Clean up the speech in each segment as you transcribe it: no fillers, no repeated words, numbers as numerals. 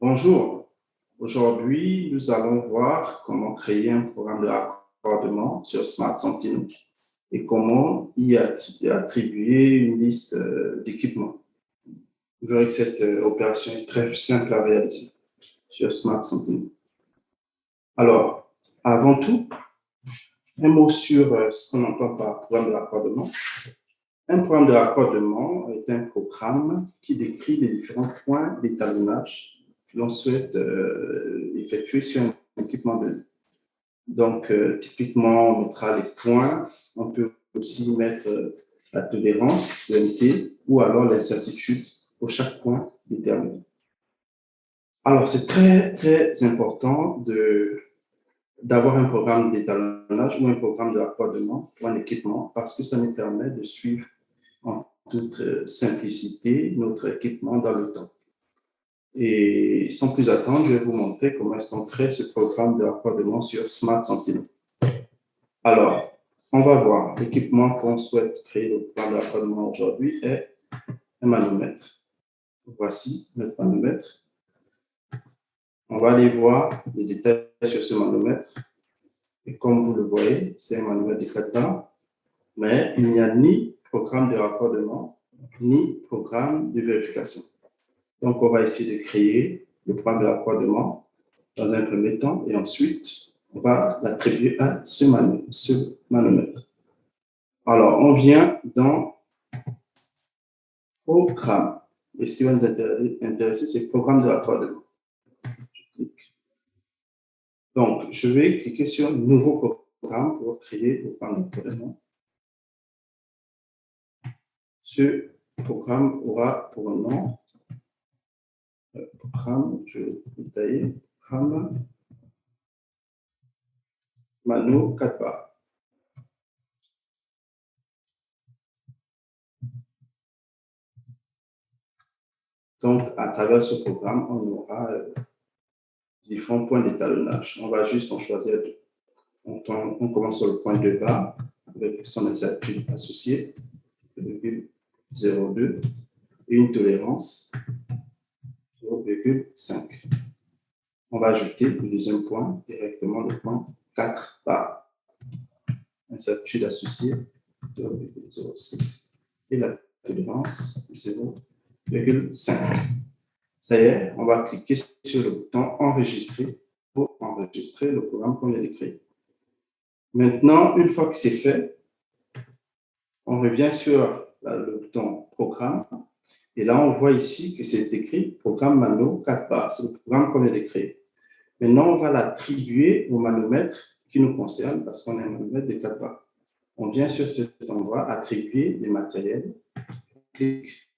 Bonjour, aujourd'hui nous allons voir comment créer un programme de raccordement sur Smart Sentinel et comment y attribuer une liste d'équipements. Vous verrez que cette opération est très simple à réaliser sur Smart Sentinel. Alors, avant tout, un mot sur ce qu'on entend par programme de raccordement. Un programme de raccordement est un programme qui décrit les différents points d'étalonnage que l'on souhaite effectuer sur un équipement donné. Donc, typiquement, on mettra les points, on peut aussi mettre la tolérance, l'EMT, ou alors l'incertitude pour chaque point déterminé. Alors, c'est très, très important d'avoir un programme d'étalonnage ou un programme de raccordement pour un équipement parce que ça nous permet de suivre en toute simplicité notre équipement dans le temps. Et sans plus attendre, je vais vous montrer comment est-ce qu'on crée ce programme de raccordement sur Smart Sentinel. Alors, on va voir l'équipement qu'on souhaite créer le programme de raccordement aujourd'hui est un manomètre. Voici notre manomètre. On va aller voir les détails sur ce manomètre. Et comme vous le voyez, c'est un manomètre de 4 barres, mais il n'y a ni programme de raccordement, ni programme de vérification. Donc, on va essayer de créer le programme de raccordement dans un premier temps et ensuite, on va l'attribuer à ce manomètre. Alors, on vient dans Programme. Et ce qui va nous intéresser, c'est Programme de raccordement. Je clique. Donc, je vais cliquer sur Nouveau programme pour créer le programme de raccordement. Ce programme aura pour nom programme, je vais détailler, programme Mano 4 barres. Donc, à travers ce programme, on aura différents points d'étalonnage. On va juste en choisir deux. On commence sur le point de bas avec son incertitude associée, 0,02, et une tolérance, 0,5. On va ajouter le deuxième point, directement le point 4 barres. Incertitude associée, 0,06. Et la tolérance, 0,5. Ça y est, on va cliquer sur le bouton Enregistrer pour enregistrer le programme qu'on vient de créer. Maintenant, une fois que c'est fait, on revient sur le bouton Programme. Et là, on voit ici que c'est écrit Programme Mano 4 barres. C'est le programme qu'on vient de créer. Maintenant, on va l'attribuer au manomètre qui nous concerne parce qu'on a un manomètre de 4 barres. On vient sur cet endroit, attribuer des matériels. Clique.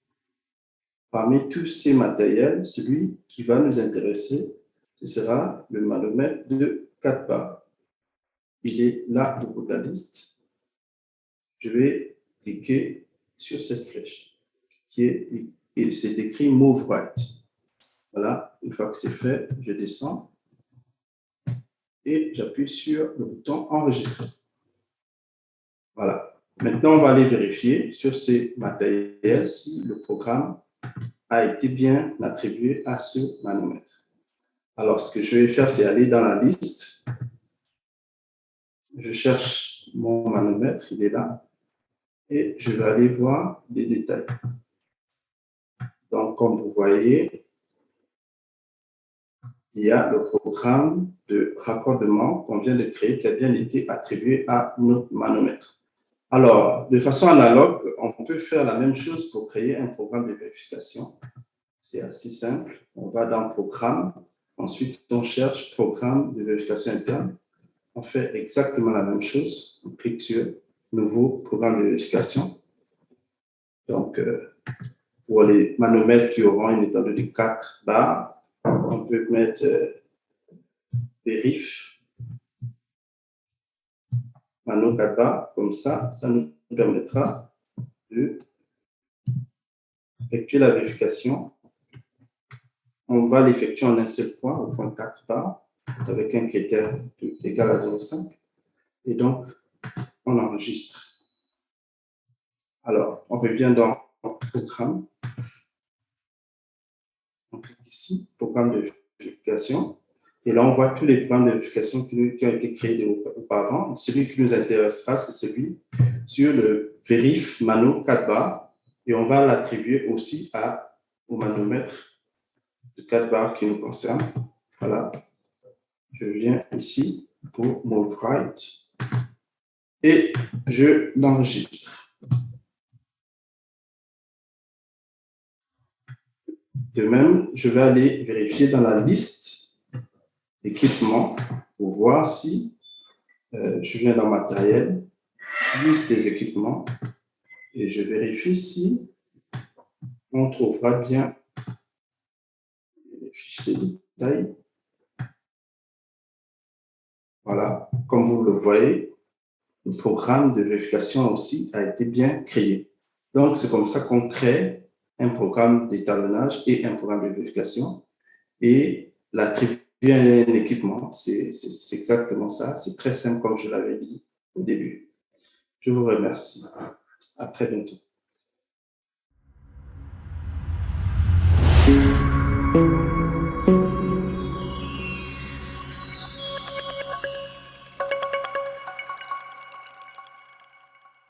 Parmi tous ces matériels, celui qui va nous intéresser, ce sera le manomètre de 4 barres. Il est là au bout de la liste. Je vais cliquer sur cette flèche et c'est écrit Move Right. Voilà, une fois que c'est fait, je descends et j'appuie sur le bouton Enregistrer. Voilà. Maintenant, on va aller vérifier sur ces matériels si le programme a été bien attribué à ce manomètre. Alors, ce que je vais faire, c'est aller dans la liste. Je cherche mon manomètre, il est là. Et je vais aller voir les détails. Donc, comme vous voyez, il y a le programme de raccordement qu'on vient de créer qui a bien été attribué à notre manomètre. Alors, de façon analogue, on peut faire la même chose pour créer un programme de vérification. C'est assez simple. On va dans Programme. Ensuite, on cherche Programme de vérification interne. On fait exactement la même chose. On clique sur Nouveau programme de vérification. Donc, pour les manomètres qui auront une étendue de 4 barres, on peut mettre Vérif, Mano 4 barres, comme ça nous permettra de effectuer la vérification. On va l'effectuer en un seul point, au point 4 barres, avec un critère égal à 0,5. Et donc, on enregistre. Alors, on revient dans Programme. On clique ici, Programme de vérification. Et là, on voit tous les plans de vérification qui ont été créés auparavant. Celui qui nous intéressera, c'est celui sur le vérif Mano 4 bar. Et on va l'attribuer aussi au manomètre de 4 bars qui nous concerne. Voilà. Je viens ici pour Move Right et je l'enregistre. De même, je vais aller vérifier dans la liste d'équipements pour voir si je viens dans matériel, liste des équipements, et je vérifie si on trouvera bien les fiches de détail. Voilà, comme vous le voyez, le programme de vérification aussi a été bien créé. Donc, c'est comme ça qu'on crée un programme d'étalonnage et un programme de vérification et l'attribuer à un équipement. C'est exactement ça. C'est très simple, comme je l'avais dit au début. Je vous remercie. À très bientôt.